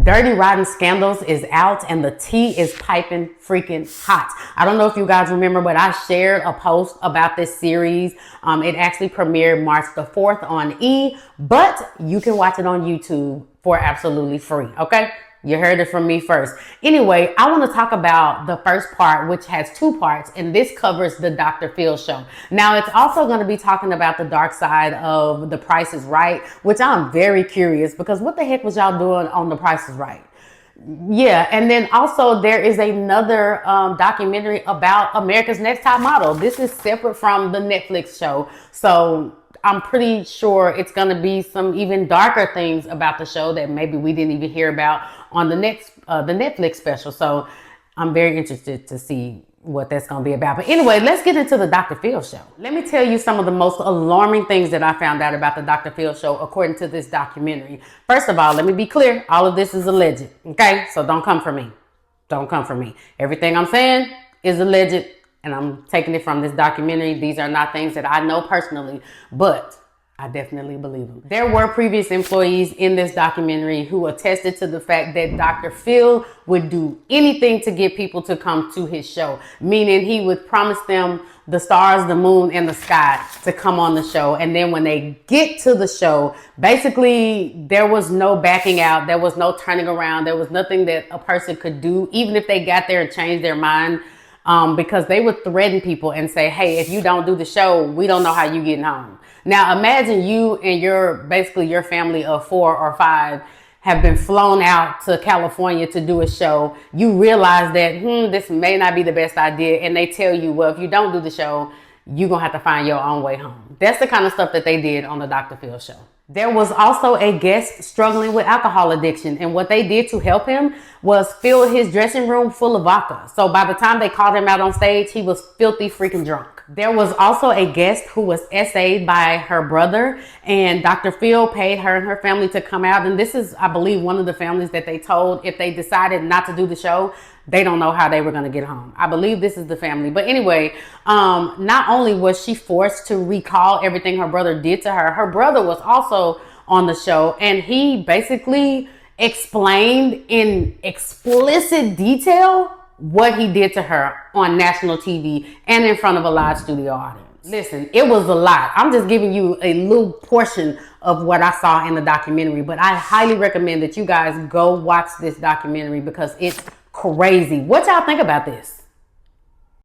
Dirty Rotten Scandals is out and the tea is piping freaking hot. I don't know if you guys remember, but I shared a post about this series. It actually premiered March the 4th on E, but you can watch it on YouTube for absolutely free, okay? You heard it from me first. Anyway, I want to talk about the first part, which has two parts, and this covers the Dr. Phil show. Now, it's also going to be talking about the dark side of The Price is Right, which I'm very curious because what the heck was y'all doing on The Price is Right? Yeah, and then also there is another documentary about America's Next Top Model. This is separate from the Netflix show, so I'm pretty sure it's going to be some even darker things about the show that maybe we didn't even hear about on the Netflix special. So I'm very interested to see what that's going to be about. But anyway, let's get into the Dr. Phil show. Let me tell you some of the most alarming things that I found out about the Dr. Phil show according to this documentary. First of all, let me be clear. All of this is alleged. Okay? So don't come for me. Don't come for me. Everything I'm saying is alleged. And I'm taking it from this documentary. These are not things that I know personally, but I definitely believe them. There were previous employees in this documentary who attested to the fact that Dr. Phil would do anything to get people to come to his show, meaning he would promise them the stars, the moon, and the sky to come on the show. And then when they get to the show, basically there was no backing out. There was no turning around. There was nothing that a person could do, even if they got there and changed their mind. Because they would threaten people and say, hey, if you don't do the show, we don't know how you getting home. Now, imagine you and your family of 4 or 5 have been flown out to California to do a show. You realize that, this may not be the best idea. And they tell you, well, if you don't do the show, you're going to have to find your own way home. That's the kind of stuff that they did on the Dr. Phil show. There was also a guest struggling with alcohol addiction, and what they did to help him was fill his dressing room full of vodka. So by the time they called him out on stage, he was filthy freaking drunk. There was also a guest who was SA'd by her brother, and Dr. Phil paid her and her family to come out. And this is, I believe, one of the families that they told if they decided not to do the show, they don't know how they were going to get home. I believe this is the family. But anyway, not only was she forced to recall everything her brother did to her, her brother was also on the show, and he basically explained in explicit detail what he did to her on national TV and in front of a live studio audience. Listen, it was a lot. I'm just giving you a little portion of what I saw in the documentary, but I highly recommend that you guys go watch this documentary because it's crazy. What y'all think about this?